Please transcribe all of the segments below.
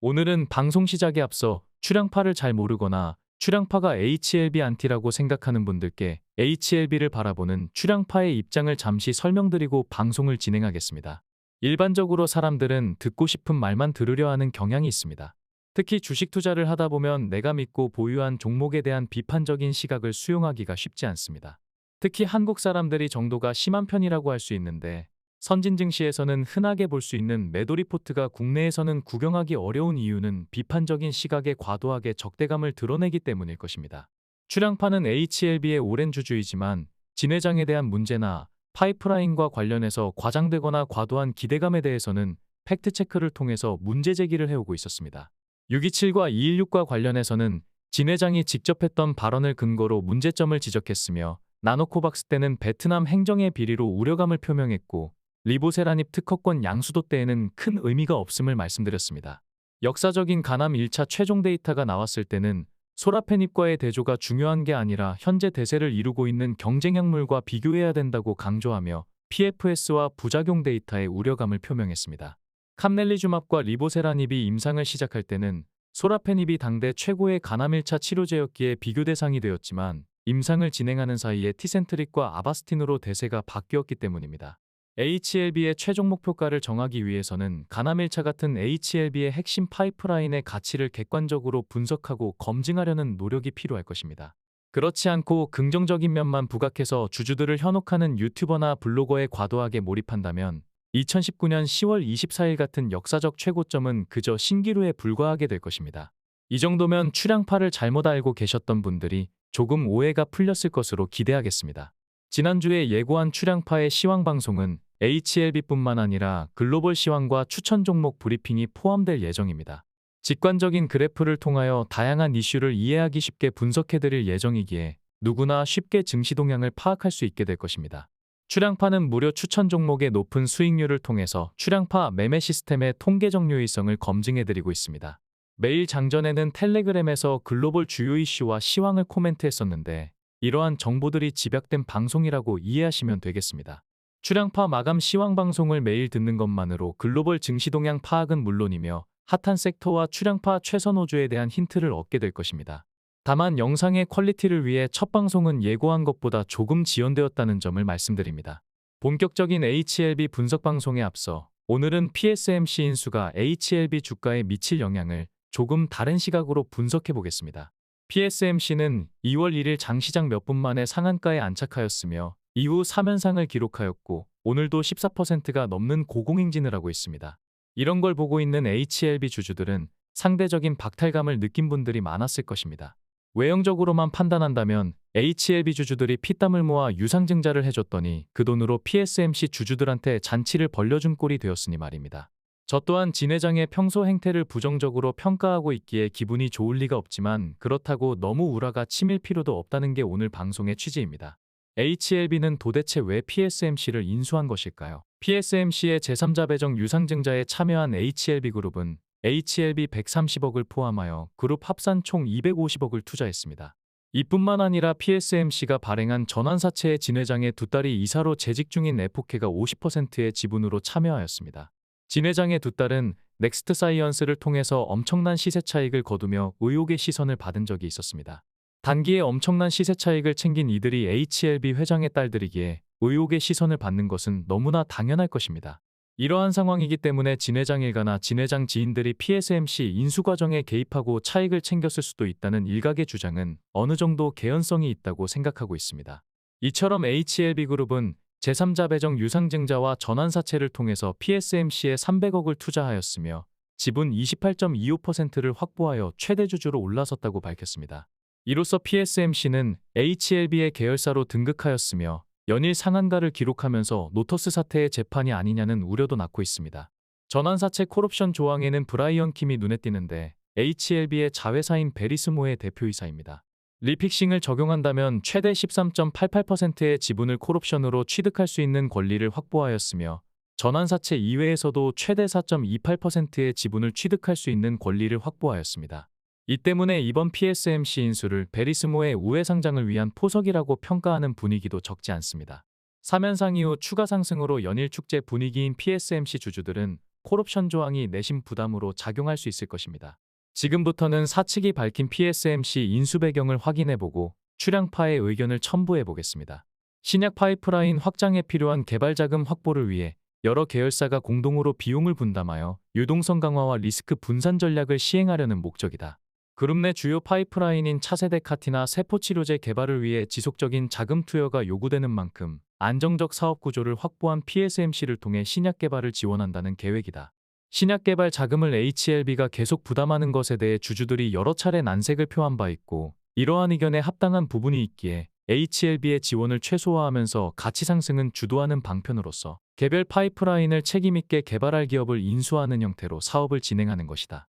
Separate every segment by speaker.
Speaker 1: 오늘은 방송 시작에 앞서 출향파를 잘 모르거나 출향파가 HLB 안티라고 생각하는 분들께 HLB를 바라보는 출향파의 입장을 잠시 설명드리고 방송을 진행하겠습니다. 일반적으로 사람들은 듣고 싶은 말만 들으려 하는 경향이 있습니다. 특히 주식 투자를 하다 보면 내가 믿고 보유한 종목에 대한 비판적인 시각을 수용하기가 쉽지 않습니다. 특히 한국 사람들이 정도가 심한 편이라고 할 수 있는데, 선진 증시에서는 흔하게 볼 수 있는 매도 리포트가 국내에서는 구경하기 어려운 이유는 비판적인 시각에 과도하게 적대감을 드러내기 때문일 것입니다. 출향파는 HLB의 오랜 주주이지만 진회장에 대한 문제나 파이프라인과 관련해서 과장되거나 과도한 기대감에 대해서는 팩트체크를 통해서 문제 제기를 해오고 있었습니다. 627과 216과 관련해서는 진회장이 직접 했던 발언을 근거로 문제점을 지적했으며, 나노코박스 때는 베트남 행정의 비리로 우려감을 표명했고, 리보세라닙 특허권 양수도 때에는 큰 의미가 없음을 말씀드렸습니다. 역사적인 가남 1차 최종 데이터가 나왔을 때는 소라페닙과의 대조가 중요한 게 아니라 현재 대세를 이루고 있는 경쟁약물과 비교해야 된다고 강조하며 PFS와 부작용 데이터에 우려감을 표명했습니다. 캄넬리주맙과 리보세라닙이 임상을 시작할 때는 소라페닙이 당대 최고의 가남 1차 치료제였기에 비교 대상이 되었지만, 임상을 진행하는 사이에 티센트릭과 아바스틴으로 대세가 바뀌었기 때문입니다. HLB의 최종 목표가를 정하기 위해서는 가남 1차 같은 HLB의 핵심 파이프라인의 가치를 객관적으로 분석하고 검증하려는 노력이 필요할 것입니다. 그렇지 않고 긍정적인 면만 부각해서 주주들을 현혹하는 유튜버나 블로거에 과도하게 몰입한다면 2019년 10월 24일 같은 역사적 최고점은 그저 신기루에 불과하게 될 것입니다. 이 정도면 출향파를 잘못 알고 계셨던 분들이 조금 오해가 풀렸을 것으로 기대하겠습니다. 지난주에 예고한 출향파의 시황 방송은 HLB뿐만 아니라 글로벌 시황과 추천 종목 브리핑이 포함될 예정입니다. 직관적인 그래프를 통하여 다양한 이슈를 이해하기 쉽게 분석해드릴 예정이기에 누구나 쉽게 증시 동향을 파악할 수 있게 될 것입니다. 출향파는 무료 추천 종목의 높은 수익률을 통해서 출향파 매매 시스템의 통계적 유의성을 검증해드리고 있습니다. 매일 장전에는 텔레그램에서 글로벌 주요 이슈와 시황을 코멘트했었는데, 이러한 정보들이 집약된 방송이라고 이해하시면 되겠습니다. 출향파 마감 시황 방송을 매일 듣는 것만으로 글로벌 증시 동향 파악은 물론이며 핫한 섹터와 출향파 최선 호주에 대한 힌트를 얻게 될 것입니다. 다만 영상의 퀄리티를 위해 첫 방송은 예고한 것보다 조금 지연되었다는 점을 말씀드립니다. 본격적인 HLB 분석 방송에 앞서 오늘은 PSMC 인수가 HLB 주가에 미칠 영향을 조금 다른 시각으로 분석해 보겠습니다. PSMC는 2월 1일 장시장 몇 분 만에 상한가에 안착하였으며 이후 3연상을 기록하였고, 오늘도 14%가 넘는 고공행진을 하고 있습니다. 이런 걸 보고 있는 HLB 주주들은 상대적인 박탈감을 느낀 분들이 많았을 것입니다. 외형적으로만 판단한다면 HLB 주주들이 피땀을 모아 유상증자를 해줬더니 그 돈으로 PSMC 주주들한테 잔치를 벌려준 꼴이 되었으니 말입니다. 저 또한 진 회장의 평소 행태를 부정적으로 평가하고 있기에 기분이 좋을 리가 없지만, 그렇다고 너무 우라가 치밀 필요도 없다는 게 오늘 방송의 취지입니다. HLB는 도대체 왜 PSMC를 인수한 것일까요? PSMC의 제3자 배정 유상증자에 참여한 HLB그룹은 HLB 130억을 포함하여 그룹 합산 총 250억을 투자했습니다. 이뿐만 아니라 PSMC가 발행한 전환사채의 진 회장의 두 딸이 이사로 재직 중인 에포케가 50%의 지분으로 참여하였습니다. 진 회장의 두 딸은 넥스트 사이언스를 통해서 엄청난 시세 차익을 거두며 의혹의 시선을 받은 적이 있었습니다. 단기에 엄청난 시세 차익을 챙긴 이들이 HLB 회장의 딸들이기에 의혹의 시선을 받는 것은 너무나 당연할 것입니다. 이러한 상황이기 때문에 진 회장 일가나 진 회장 지인들이 PSMC 인수 과정에 개입하고 차익을 챙겼을 수도 있다는 일각의 주장은 어느 정도 개연성이 있다고 생각하고 있습니다. 이처럼 HLB그룹은 제3자 배정 유상증자와 전환사채를 통해서 PSMC에 300억을 투자하였으며 지분 28.25%를 확보하여 최대 주주로 올라섰다고 밝혔습니다. 이로써 PSMC는 HLB의 계열사로 등극하였으며 연일 상한가를 기록하면서 노터스 사태의 재판이 아니냐는 우려도 낳고 있습니다. 전환사채 콜옵션 조항에는 브라이언 킴이 눈에 띄는데 HLB의 자회사인 베리스모의 대표이사입니다. 리픽싱을 적용한다면 최대 13.88%의 지분을 콜옵션으로 취득할 수 있는 권리를 확보하였으며, 전환사채 이외에서도 최대 4.28%의 지분을 취득할 수 있는 권리를 확보하였습니다. 이 때문에 이번 PSMC 인수를 베리스모의 우회 상장을 위한 포석이라고 평가하는 분위기도 적지 않습니다. 3연상 이후 추가 상승으로 연일 축제 분위기인 PSMC 주주들은 콜옵션 조항이 내심 부담으로 작용할 수 있을 것입니다. 지금부터는 사측이 밝힌 PSMC 인수 배경을 확인해보고 출향파의 의견을 첨부해보겠습니다. 신약 파이프라인 확장에 필요한 개발 자금 확보를 위해 여러 계열사가 공동으로 비용을 분담하여 유동성 강화와 리스크 분산 전략을 시행하려는 목적이다. 그룹 내 주요 파이프라인인 차세대 카티나 세포치료제 개발을 위해 지속적인 자금 투여가 요구되는 만큼 안정적 사업 구조를 확보한 PSMC를 통해 신약 개발을 지원한다는 계획이다. 신약 개발 자금을 HLB가 계속 부담하는 것에 대해 주주들이 여러 차례 난색을 표한 바 있고, 이러한 의견에 합당한 부분이 있기에 HLB의 지원을 최소화하면서 가치 상승은 주도하는 방편으로서 개별 파이프라인을 책임있게 개발할 기업을 인수하는 형태로 사업을 진행하는 것이다.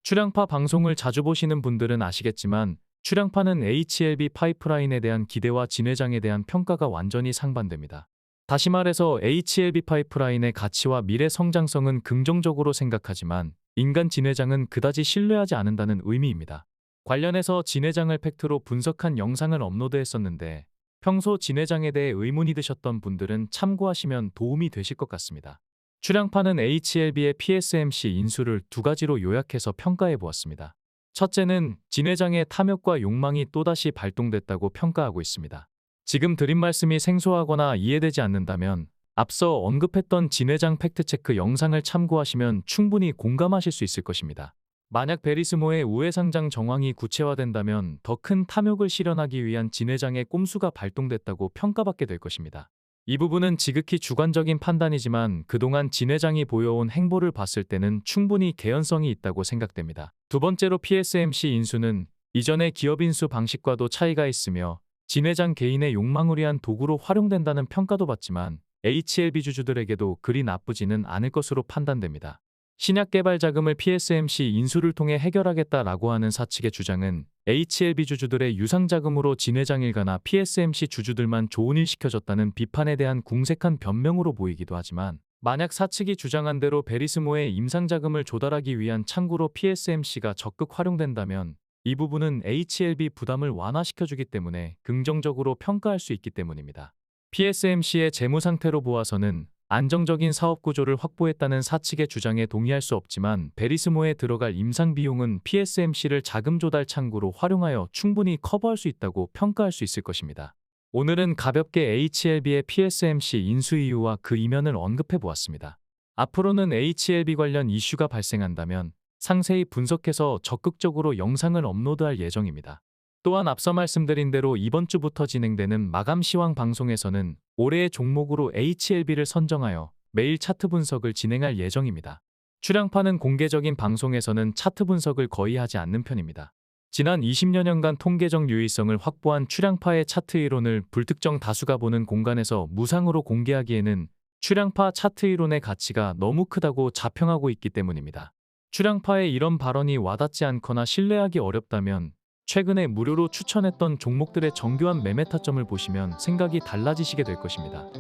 Speaker 1: 출향파 방송을 자주 보시는 분들은 아시겠지만 출향파는 HLB 파이프라인에 대한 기대와 진회장에 대한 평가가 완전히 상반됩니다. 다시 말해서 HLB 파이프라인의 가치와 미래 성장성은 긍정적으로 생각하지만 인간 진회장은 그다지 신뢰하지 않는다는 의미입니다. 관련해서 진회장을 팩트로 분석한 영상을 업로드했었는데 평소 진회장에 대해 의문이 드셨던 분들은 참고하시면 도움이 되실 것 같습니다. 출향파는 HLB의 PSMC 인수를 두 가지로 요약해서 평가해 보았습니다. 첫째는 진회장의 탐욕과 욕망이 또다시 발동됐다고 평가하고 있습니다. 지금 드린 말씀이 생소하거나 이해되지 않는다면 앞서 언급했던 진회장 팩트체크 영상을 참고하시면 충분히 공감하실 수 있을 것입니다. 만약 베리스모의 우회상장 정황이 구체화된다면 더 큰 탐욕을 실현하기 위한 진회장의 꼼수가 발동됐다고 평가받게 될 것입니다. 이 부분은 지극히 주관적인 판단이지만 그동안 진회장이 보여온 행보를 봤을 때는 충분히 개연성이 있다고 생각됩니다. 두 번째로 PSMC 인수는 이전의 기업 인수 방식과도 차이가 있으며 진회장 개인의 욕망을 위한 도구로 활용된다는 평가도 받지만 HLB 주주들에게도 그리 나쁘지는 않을 것으로 판단됩니다. 신약 개발 자금을 PSMC 인수를 통해 해결하겠다라고 하는 사측의 주장은 HLB 주주들의 유상 자금으로 진회장 일가나 PSMC 주주들만 좋은 일 시켜줬다는 비판에 대한 궁색한 변명으로 보이기도 하지만, 만약 사측이 주장한 대로 베리스모의 임상 자금을 조달하기 위한 창구로 PSMC가 적극 활용된다면 이 부분은 HLB 부담을 완화시켜주기 때문에 긍정적으로 평가할 수 있기 때문입니다. PSMC의 재무 상태로 보아서는 안정적인 사업 구조를 확보했다는 사측의 주장에 동의할 수 없지만 베리스모에 들어갈 임상 비용은 PSMC를 자금 조달 창구로 활용하여 충분히 커버할 수 있다고 평가할 수 있을 것입니다. 오늘은 가볍게 HLB의 PSMC 인수 이유와 그 이면을 언급해 보았습니다. 앞으로는 HLB 관련 이슈가 발생한다면 상세히 분석해서 적극적으로 영상을 업로드할 예정입니다. 또한 앞서 말씀드린 대로 이번 주부터 진행되는 마감 시황 방송에서는 올해의 종목으로 HLB를 선정하여 매일 차트 분석을 진행할 예정입니다. 출향파는 공개적인 방송에서는 차트 분석을 거의 하지 않는 편입니다. 지난 20여 년간 통계적 유의성을 확보한 출향파의 차트 이론을 불특정 다수가 보는 공간에서 무상으로 공개하기에는 출향파 차트 이론의 가치가 너무 크다고 자평하고 있기 때문입니다. 출향파의 이런 발언이 와닿지 않거나 신뢰하기 어렵다면 최근에 무료로 추천했던 종목들의 정교한 매매 타점을 보시면 생각이 달라지시게 될 것입니다.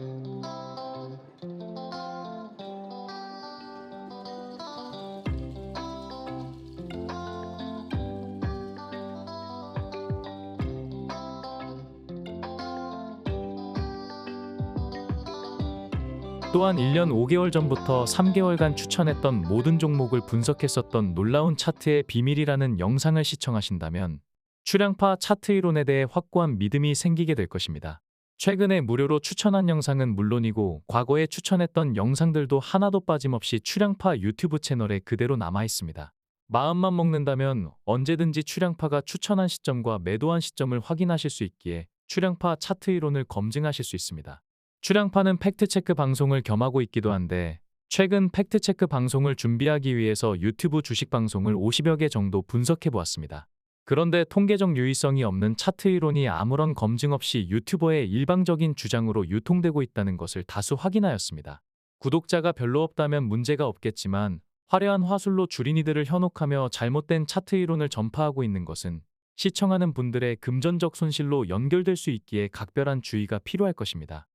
Speaker 1: 또한 1년 5개월 전부터 3개월간 추천했던 모든 종목을 분석했었던 놀라운 차트의 비밀이라는 영상을 시청하신다면 출향파 차트 이론에 대해 확고한 믿음이 생기게 될 것입니다. 최근에 무료로 추천한 영상은 물론이고 과거에 추천했던 영상들도 하나도 빠짐없이 출향파 유튜브 채널에 그대로 남아 있습니다. 마음만 먹는다면 언제든지 출향파가 추천한 시점과 매도한 시점을 확인하실 수 있기에 출향파 차트 이론을 검증하실 수 있습니다. 출향파는 팩트체크 방송을 겸하고 있기도 한데 최근 팩트체크 방송을 준비하기 위해서 유튜브 주식 방송을 50여 개 정도 분석해 보았습니다. 그런데 통계적 유의성이 없는 차트 이론이 아무런 검증 없이 유튜버의 일방적인 주장으로 유통되고 있다는 것을 다수 확인하였습니다. 구독자가 별로 없다면 문제가 없겠지만 화려한 화술로 주린이들을 현혹하며 잘못된 차트 이론을 전파하고 있는 것은 시청하는 분들의 금전적 손실로 연결될 수 있기에 각별한 주의가 필요할 것입니다.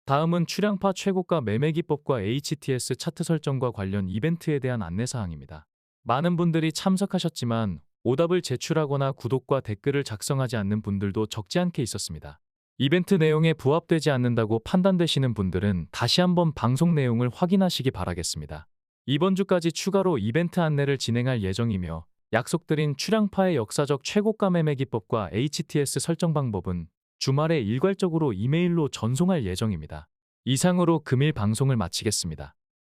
Speaker 1: 다음은 출향파 최고가 매매 기법과 HTS 차트 설정과 관련 이벤트에 대한 안내사항입니다. 많은 분들이 참석하셨지만 오답을 제출하거나 구독과 댓글을 작성하지 않는 분들도 적지 않게 있었습니다. 이벤트 내용에 부합되지 않는다고 판단되시는 분들은 다시 한번 방송 내용을 확인하시기 바라겠습니다. 이번 주까지 추가로 이벤트 안내를 진행할 예정이며 약속드린 출향파의 역사적 최고가 매매 기법과 HTS 설정 방법은 주말에 일괄적으로 이메일로 전송할 예정입니다. 이상으로 금일 방송을 마치겠습니다.